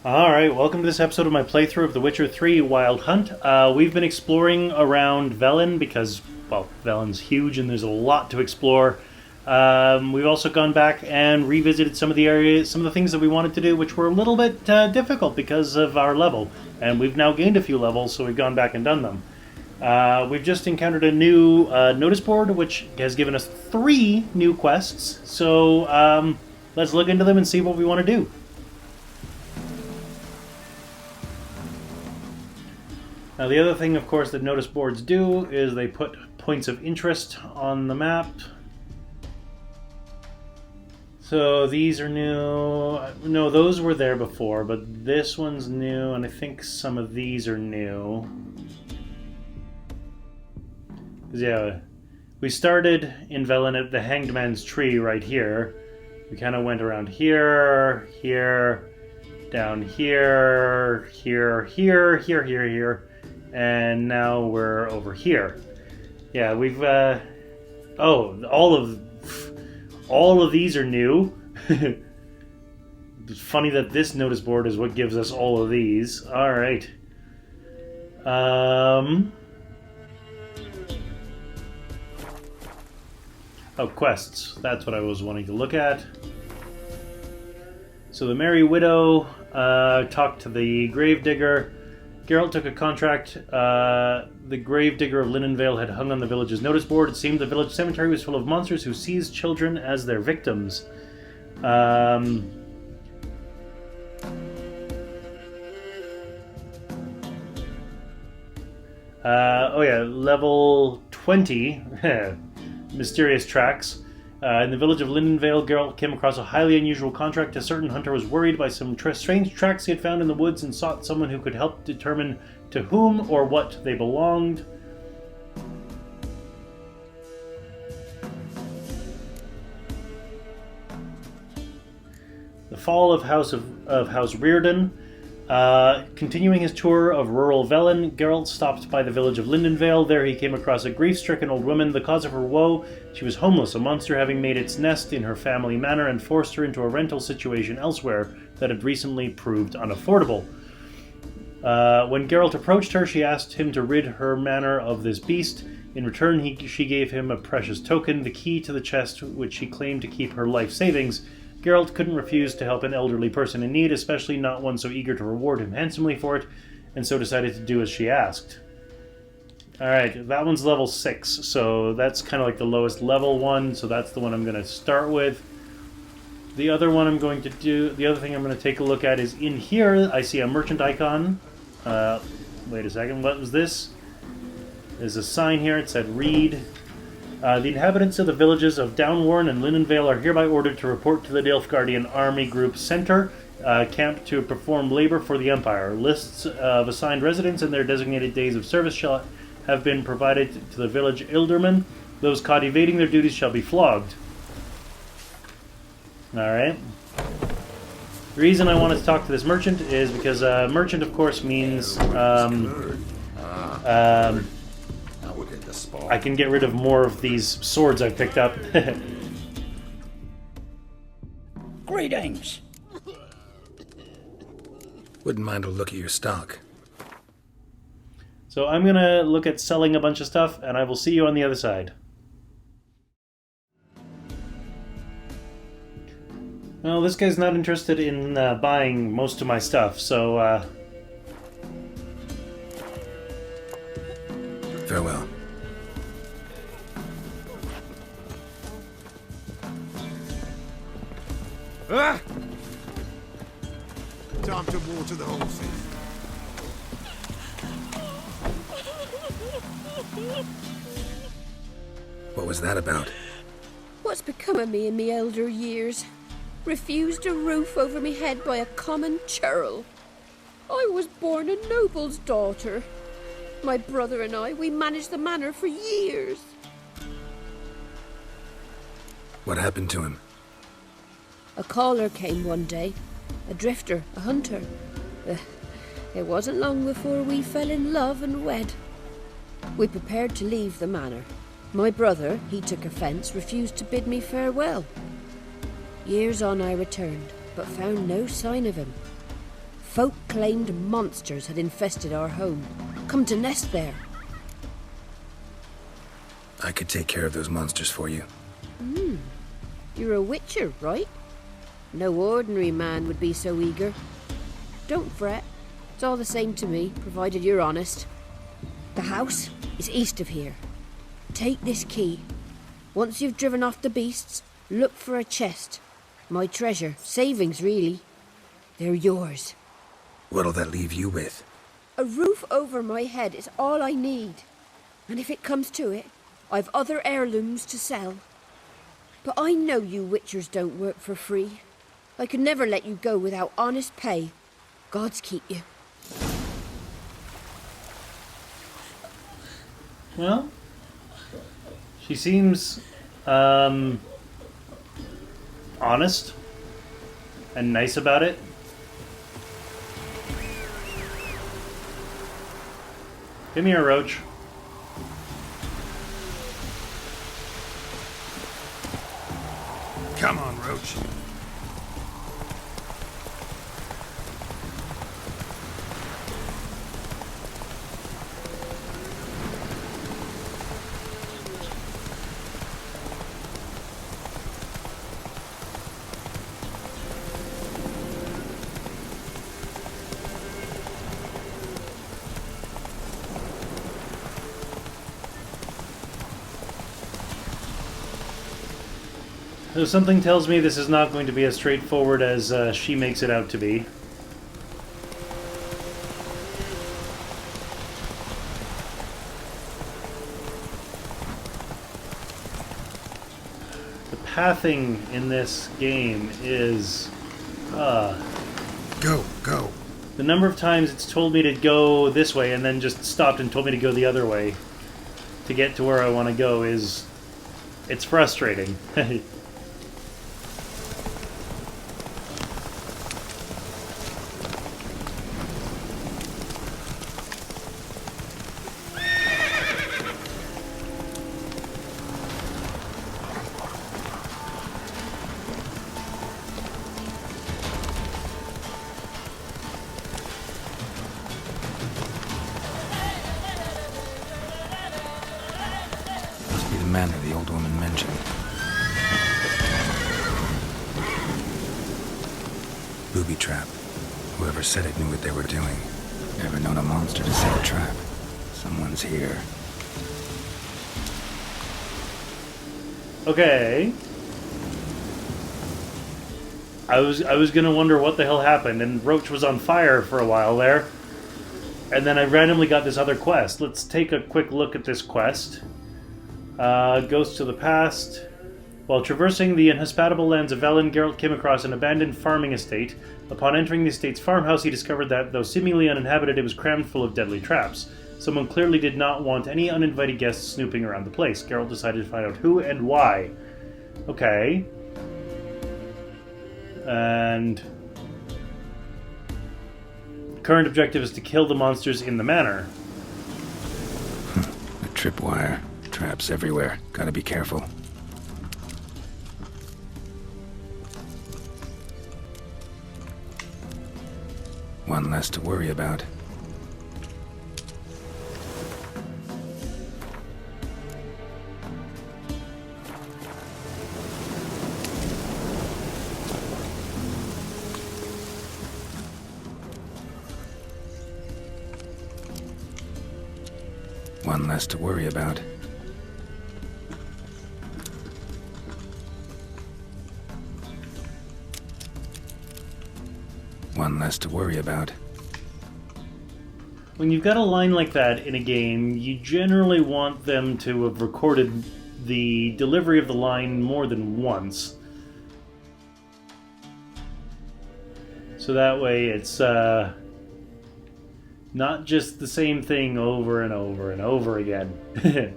Alright, welcome to this episode of my playthrough of The Witcher 3 Wild Hunt. We've been exploring around Velen because, well, Velen's huge and there's a lot to explore. We've also gone back and revisited some of the areas, some of the things that we wanted to do, which were a little bit difficult because of our level. And we've now gained a few levels, so we've gone back and done them. We've just encountered a new notice board, which has given us 3 new quests. So let's look into them and see what we want to do. Now the other thing, of course, that notice boards do is they put points of interest on the map. So these are new. No, those were there before, but this one's new, and I think some of these are new. Yeah, we started in Velen at the Hanged Man's Tree right here. We kind of went around here, here, down here, here, here, here, here, here. And now we're over here. Yeah, we've all of these are new. It's funny that this notice board is what gives us all of these. All right. Oh, quests. That's what I was wanting to look at. So the Merry Widow talked to the Gravedigger. Geralt took a contract. The Gravedigger of Linenvale had hung on the village's notice board. It seemed the village cemetery was full of monsters who seized children as their victims. Oh yeah, level 20. Mysterious tracks. In the village of Lindenvale, Geralt came across a highly unusual contract. A certain hunter was worried by some strange tracks he had found in the woods and sought someone who could help determine to whom or what they belonged. The fall of House Reardon. Continuing his tour of rural Velen, Geralt stopped by the village of Lindenvale. There he came across a grief-stricken old woman. The cause of her woe: she was homeless, a monster having made its nest in her family manor and forced her into a rental situation elsewhere that had recently proved unaffordable. When Geralt approached her, she asked him to rid her manor of this beast. In return, she gave him a precious token, the key to the chest which she claimed to keep her life savings. Geralt couldn't refuse to help an elderly person in need, especially not one so eager to reward him handsomely for it, and so decided to do as she asked. Alright, that one's level 6, so that's kind of like the lowest level one, so that's the one I'm going to start with. The other one the other thing I'm going to take a look at is in here. I see a merchant icon. Wait a second, what was this? There's a sign here, it said read. The inhabitants of the villages of Downwarren and Linenvale are hereby ordered to report to the Nilfgaardian Army Group Center, camp to perform labor for the Empire. Lists of assigned residents and their designated days of service shall have been provided to the village Ilderman. Those caught evading their duties shall be flogged. Alright. The reason I wanted to talk to this merchant is because merchant, of course, means I can get rid of more of these swords I've picked up. Greetings! Wouldn't mind a look at your stock. So I'm gonna look at selling a bunch of stuff, and I will see you on the other side. Well, this guy's not interested in buying most of my stuff, so Farewell. Ah! Time to water the horses. What was that about? What's become of me in me elder years? Refused a roof over me head by a common churl. I was born a noble's daughter. My brother and I, we managed the manor for years. What happened to him? A caller came one day. A drifter, a hunter. It wasn't long before we fell in love and wed. We prepared to leave the manor. My brother, he took offence, refused to bid me farewell. Years on I returned, but found no sign of him. Folk claimed monsters had infested our home, come to nest there. I could take care of those monsters for you. You're a witcher, right? No ordinary man would be so eager. Don't fret. It's all the same to me, provided you're honest. The house is east of here. Take this key. Once you've driven off the beasts, look for a chest. My treasure. Savings, really. They're yours. What'll that leave you with? A roof over my head is all I need. And if it comes to it, I've other heirlooms to sell. But I know you witchers don't work for free. I could never let you go without honest pay. Gods keep you. Well, she seems honest and nice about it. Give me a roach. Come on, Roach. So something tells me this is not going to be as straightforward as she makes it out to be. The pathing in this game is... Go, go. the number of times it's told me to go this way and then just stopped and told me to go the other way to get to where I want to go is... it's frustrating. Must be the manor the old woman mentioned. Booby trap. Whoever said it knew what they were doing. Never known a monster to set a trap. Someone's here. Okay. I was gonna wonder what the hell happened, and Roach was on fire for a while there. And then I randomly got this other quest. Let's take a quick look at this quest. Ghost to the past. While traversing the inhospitable lands of Velen, Geralt came across an abandoned farming estate. Upon entering the estate's farmhouse, he discovered that, though seemingly uninhabited, it was crammed full of deadly traps. Someone clearly did not want any uninvited guests snooping around the place. Geralt decided to find out who and why. Okay. And... current objective is to kill the monsters in the manor. A tripwire. Traps everywhere. Gotta be careful. One less to worry about. One less to worry about. One less to worry about. When you've got a line like that in a game, you generally want them to have recorded the delivery of the line more than once. So that way it's not just the same thing over and over and over again.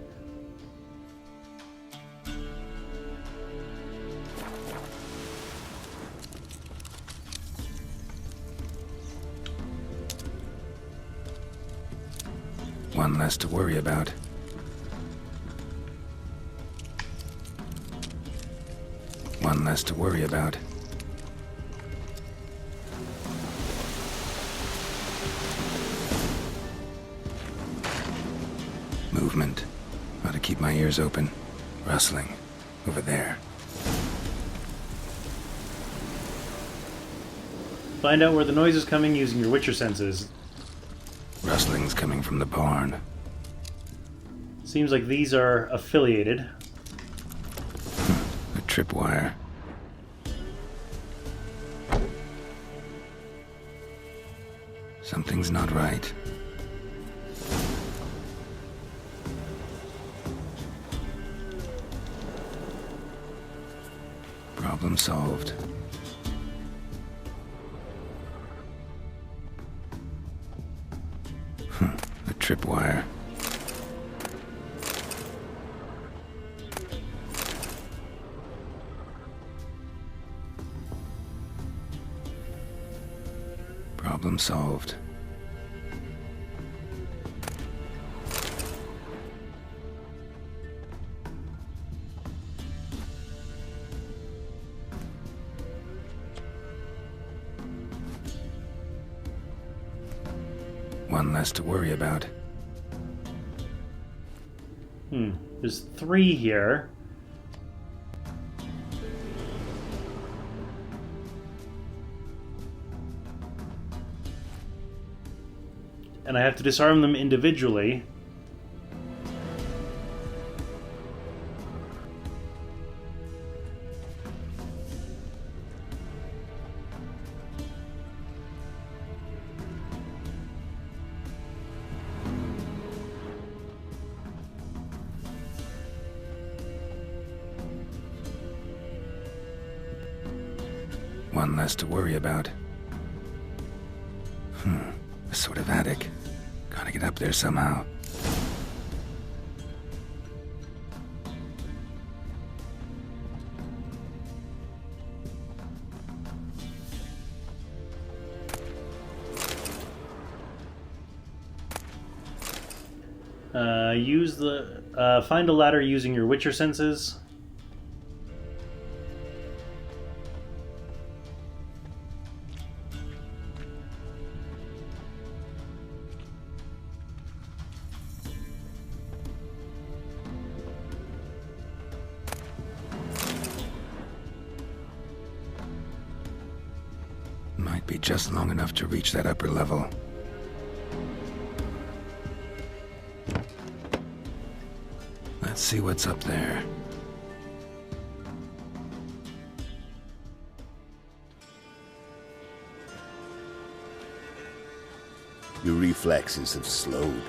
One less to worry about. One less to worry about. movement. Ought to keep my ears open. Rustling. Over there. Find out where the noise is coming using your Witcher senses. Rustling's coming from the barn. Seems like these are affiliated. A tripwire. Something's not right. Problem solved. A tripwire. Problem solved. One less to worry about. There's 3 here. And I have to disarm them individually. One less to worry about. A sort of attic. Gotta get up there somehow. Find a ladder using your Witcher senses. Might be just long enough to reach that upper level. Let's see what's up there. Your reflexes have slowed.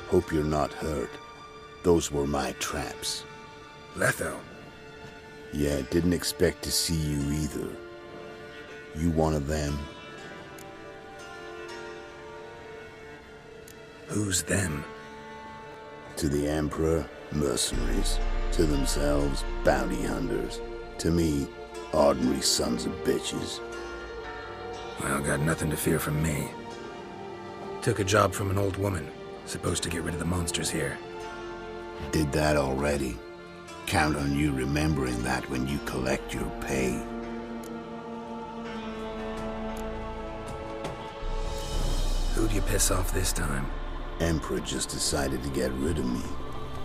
Hope you're not hurt. Those were my traps. Letho. Yeah, didn't expect to see you either. You one of them? Who's them? To the Emperor, mercenaries. To themselves, bounty hunters. To me, ordinary sons of bitches. Well, got nothing to fear from me. Took a job from an old woman. Supposed to get rid of the monsters here. Did that already. Count on you remembering that when you collect your pay. Who'd you piss off this time? Emperor just decided to get rid of me.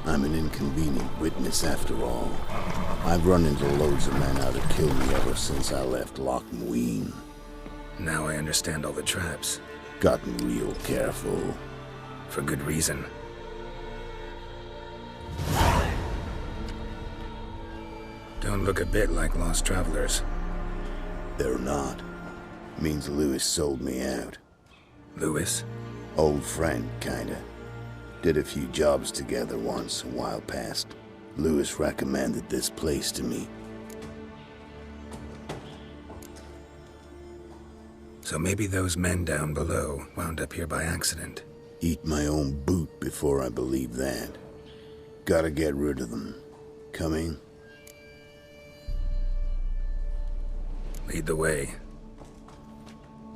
I'm an inconvenient witness after all. I've run into loads of men out to kill me ever since I left Loch Muin. Now I understand all the traps. Gotten real careful. For good reason. Don't look a bit like lost travelers. They're not. Means Lewis sold me out. Lewis? Old friend, kinda. Did a few jobs together once, a while past. Lewis recommended this place to me. So maybe those men down below wound up here by accident. Eat my own boot before I believe that. Gotta get rid of them. Coming? Lead the way.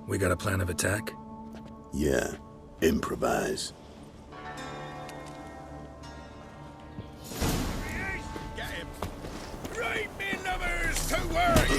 We got a plan of attack? Yeah. Improvise. Get him! Right, me lovers, to work!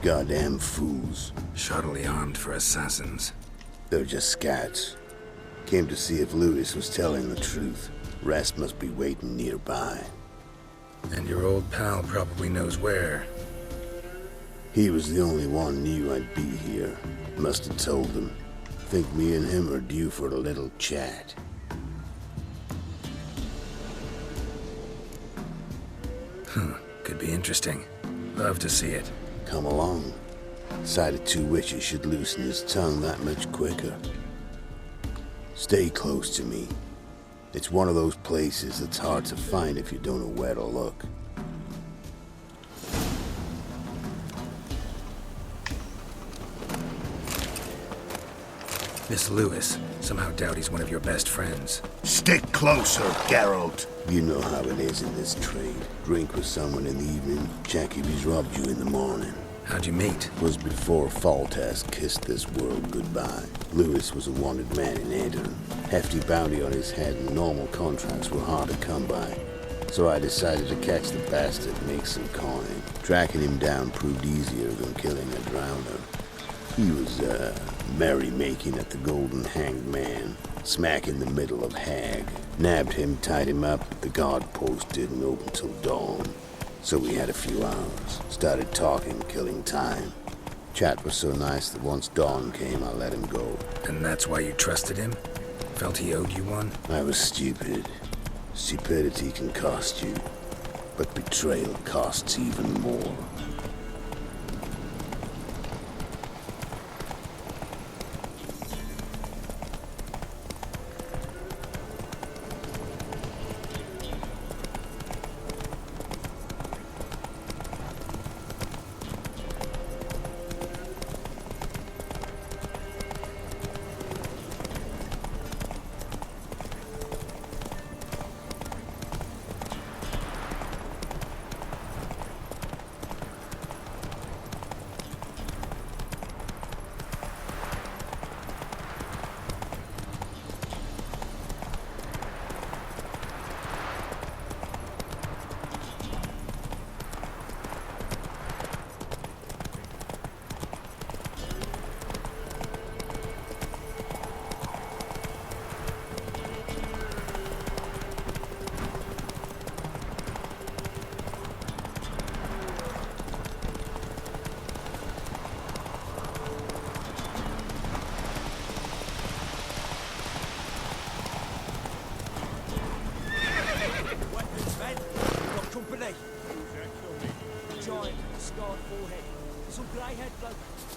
Goddamn fools. Shoddily armed for assassins. They're just scouts. Came to see if Lewis was telling the truth. Rest must be waiting nearby. And your old pal probably knows where. He was the only one knew I'd be here. Must have told them. Think me and him are due for a little chat. Could be interesting. Love to see it. Come along. Sight of two witches should loosen his tongue that much quicker. Stay close to me. It's one of those places that's hard to find if you don't know where to look. This Lewis, somehow doubt he's one of your best friends. Stick closer, Geralt. You know how it is in this trade. Drink with someone in the evening, check if he's robbed you in the morning. How'd you meet? Was before Faltas kissed this world goodbye. Lewis was a wanted man in Aedirn. Hefty bounty on his head and normal contracts were hard to come by. So I decided to catch the bastard and make some coin. Tracking him down proved easier than killing a drowner. He was, merrymaking at the Golden Hanged Man, smack in the middle of Hag. Nabbed him, tied him up, but the guard post didn't open till dawn. So we had a few hours. Started talking, killing time. Chat was so nice that once dawn came, I let him go. And that's why you trusted him? Felt he owed you one? I was stupid. Stupidity can cost you, but betrayal costs even more.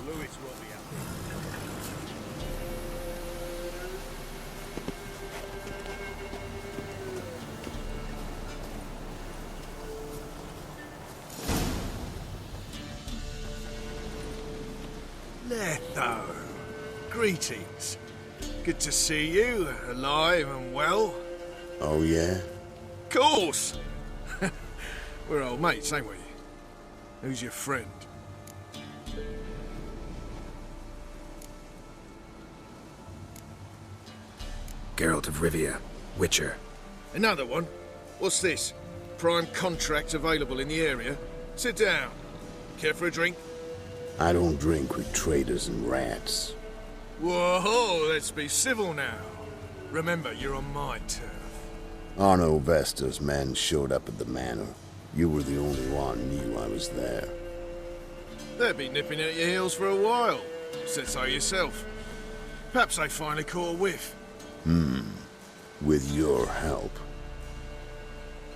Lewis will be out. Letho, greetings. Good to see you, alive and well. Oh, yeah? Course! We're old mates, ain't we? Who's your friend? Geralt of Rivia, Witcher. Another one? What's this? Prime contract available in the area? Sit down. Care for a drink? I don't drink with traitors and rats. Whoa, let's be civil now. Remember, you're on my turf. Arno Vestor's men showed up at the manor. You were the only one knew I was there. They'll be nipping at your heels for a while. Said so yourself. Perhaps they finally caught a whiff. With your help.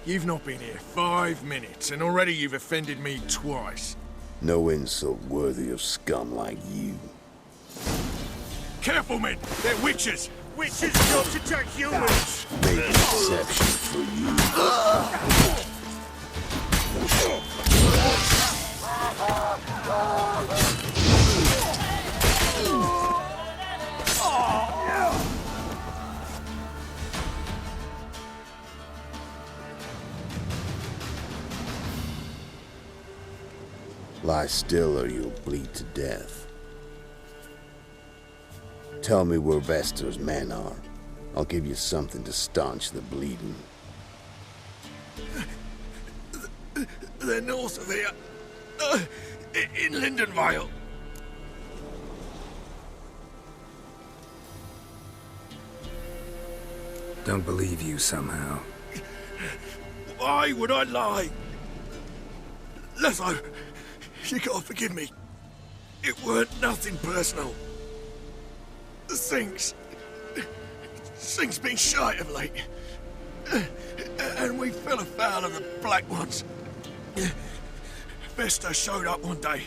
You've not been here 5 minutes, and already you've offended me twice. No insult worthy of scum like you. Careful, men! They're witches! Witches don't attack humans! Make an exception for you. Lie still or you'll bleed to death. Tell me where Vestor's men are. I'll give you something to staunch the bleeding. They're north of here. In Lindenvale. Don't believe you somehow. Why would I lie? Leslie, you gotta forgive me. It weren't nothing personal. Things been shy of late. And we fell afoul of the Black Ones. Vesta showed up one day,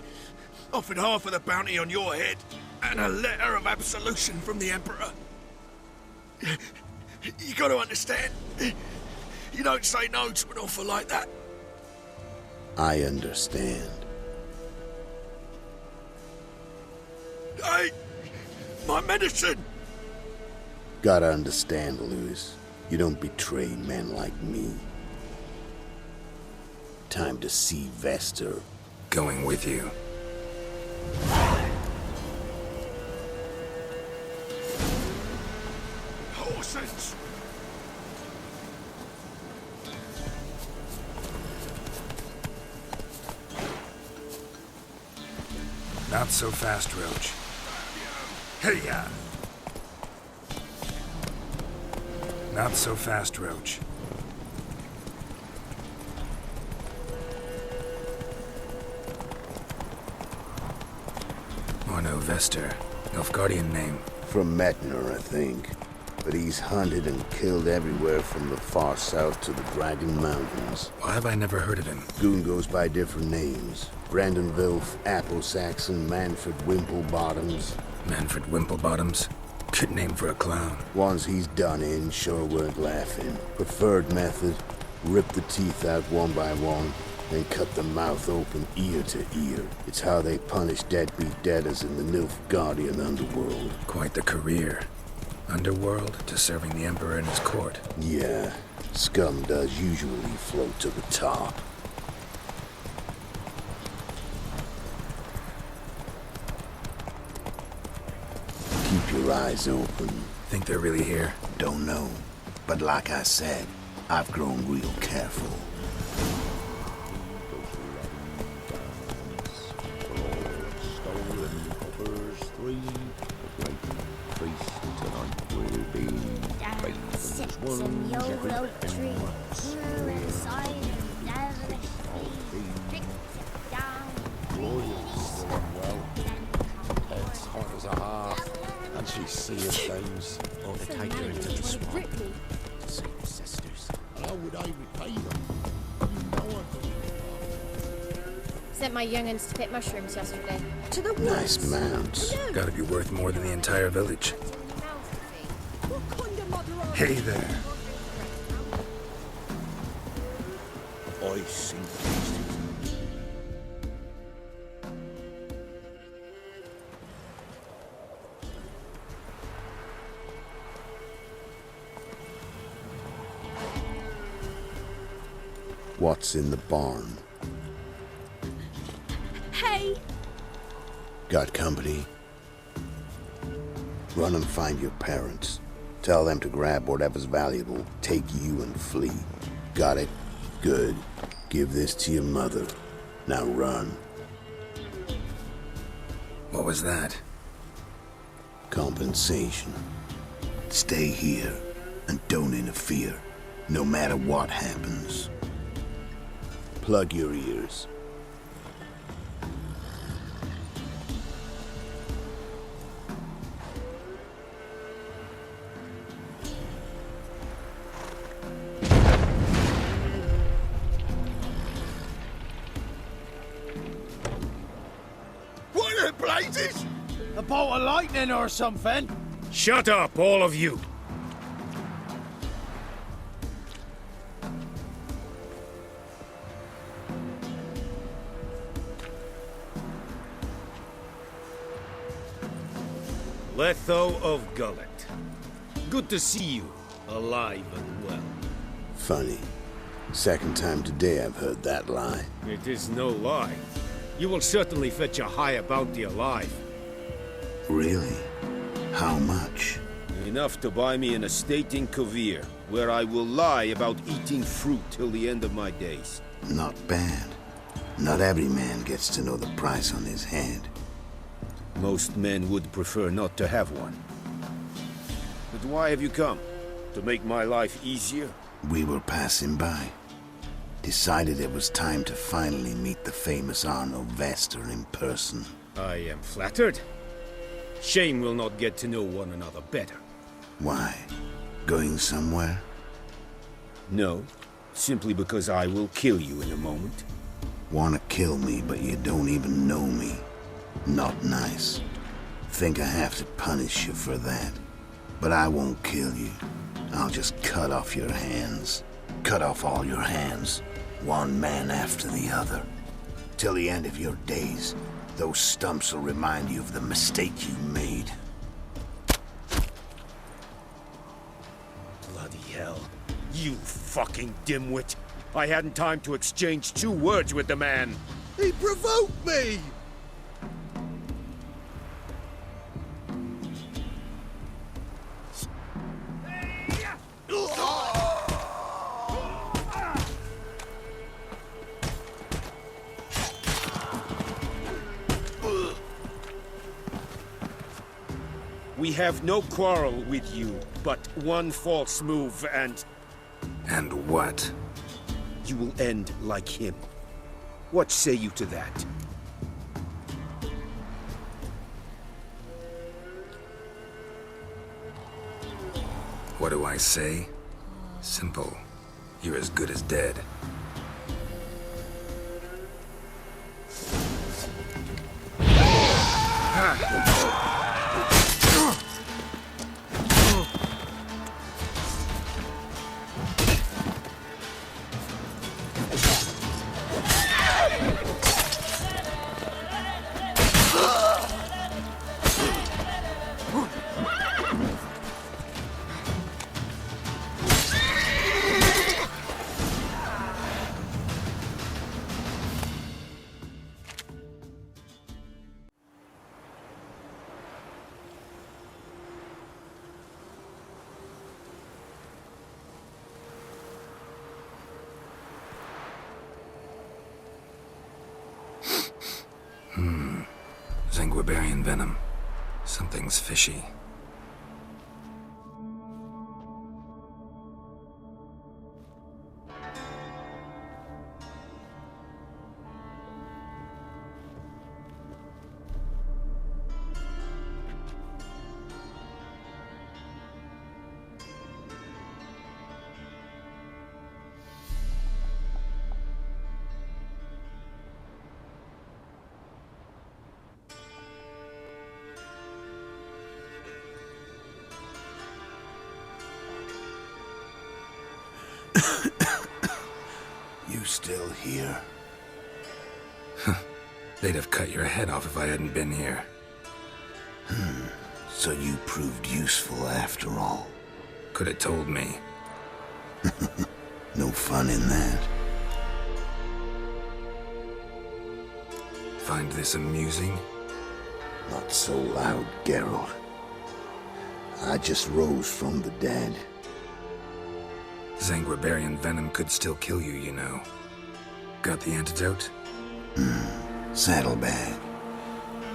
offered half of the bounty on your head, and a letter of absolution from the Emperor. You gotta understand, you don't say no to an offer like that. I understand. Hey, my medicine! Gotta understand, Lewis. You don't betray men like me. Time to see Vester. Going with you. Horses! Not so fast, Roach. Hey-ya! Not so fast, Roach. Orno Vester. Nilfgaardian name. From Manor, I think. But he's hunted and killed everywhere from the far south to the Dragon Mountains. Why have I never heard of him? Goon goes by different names. Brandon Wilf, Apple Saxon, Manfred Wimplebottoms. Manfred Wimplebottoms? Good name for a clown. Ones he's done in sure weren't laughing. Preferred method, rip the teeth out one by one, then cut the mouth open ear to ear. It's how they punish deadbeat debtors in the Nilfgaardian underworld. Quite the career. Underworld to serving the Emperor in his court. Yeah, scum does usually float to the top. Keep your eyes open. Think they're really here? Don't know. But like I said, I've grown real careful. Sent my young'uns to pick mushrooms yesterday. To the woods. Nice mounts. Gotta be worth more than the entire village. Hey there. I see. What's in the barn? Hey! Got company? Run and find your parents. Tell them to grab whatever's valuable, take you and flee. Got it? Good. Give this to your mother. Now run. What was that? Compensation. Stay here and don't interfere, no matter what happens. Plug your ears. What the blazes? A bolt of lightning or something? Shut up, all of you! Letho of Gullet. Good to see you, alive and well. Funny. Second time today I've heard that lie. It is no lie. You will certainly fetch a higher bounty alive. Really? How much? Enough to buy me an estate in Kovir, where I will lie about eating fruit till the end of my days. Not bad. Not every man gets to know the price on his head. Most men would prefer not to have one. But why have you come? To make my life easier? We were passing by. Decided it was time to finally meet the famous Arno Vester in person. I am flattered. Shame we'll not get to know one another better. Why? Going somewhere? No, simply because I will kill you in a moment. Wanna kill me, but you don't even know me. Not nice. Think I have to punish you for that. But I won't kill you. I'll just cut off your hands. Cut off all your hands. One man after the other. Till the end of your days, those stumps will remind you of the mistake you made. Bloody hell. You fucking dimwit. I hadn't time to exchange 2 words with the man. He provoked me! We have no quarrel with you, but one false move and And what? you will end like him. What say you to that? What do I say? Simple. You're as good as dead. Zanguibarian venom. Something's fishy. You still here? They'd have cut your head off if I hadn't been here. So you proved useful after all. Could have told me. No fun in that. Find this amusing? Not so loud, Geralt. I just rose from the dead. Zanguibarian venom could still kill you, you know. Got the antidote? Saddlebag.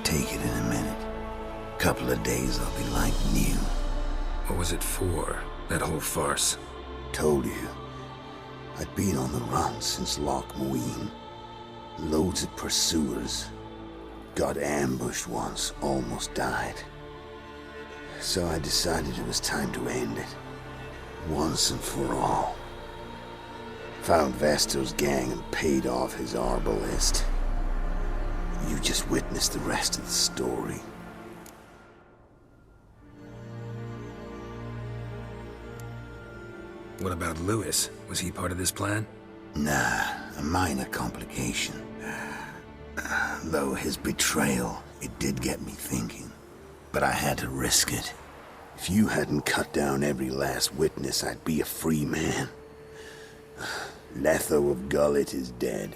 Take it in a minute. Couple of days I'll be like new. What was it for, that whole farce? Told you. I'd been on the run since Loch Muin. Loads of pursuers. Got ambushed once, almost died. So I decided it was time to end it. Once and for all. Found Vasto's gang and paid off his arbalist. You just witnessed the rest of the story. What about Lewis? Was he part of this plan? Nah, a minor complication. Though his betrayal, it did get me thinking. But I had to risk it. If you hadn't cut down every last witness, I'd be a free man. Letho of Gullet is dead.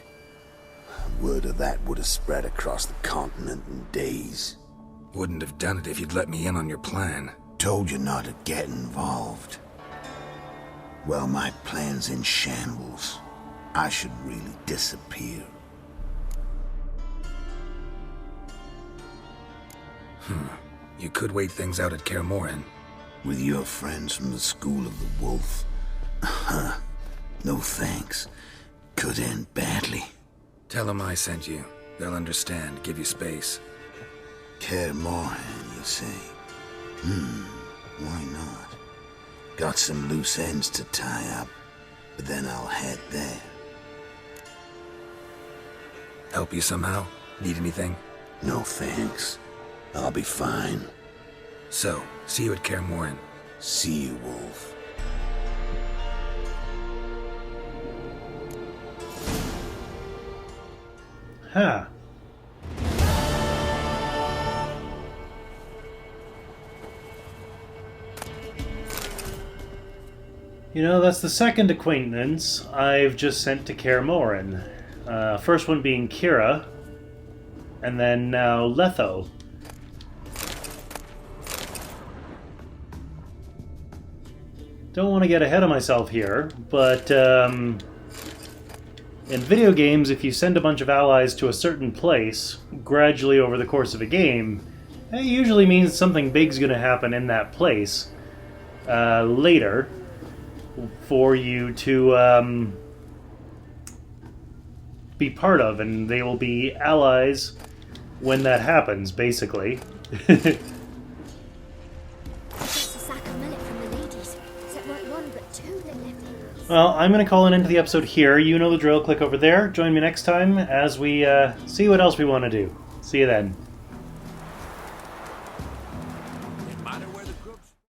Word of that would have spread across the continent in days. Wouldn't have done it if you'd let me in on your plan. Told you not to get involved. Well, my plan's in shambles. I should really disappear. You could wait things out at Kaer Morhen. With your friends from the School of the Wolf? No thanks. Could end badly. Tell them I sent you. They'll understand, give you space. Kaer Morhen, you say? Why not? Got some loose ends to tie up, but then I'll head there. Help you somehow? Need anything? No thanks. I'll be fine. So, see you at Kaer Morhen. See you, Wolf. Huh. You know, that's the second acquaintance I've just sent to Kaer Morhen. First one being Kira, and then now Letho. Don't want to get ahead of myself here, but in video games, if you send a bunch of allies to a certain place, gradually over the course of a game, it usually means something big's going to happen in that place later for you to be part of, and they will be allies when that happens, basically. Well, I'm going to call an end to the episode here. You know the drill. Click over there. Join me next time as we see what else we want to do. See you then.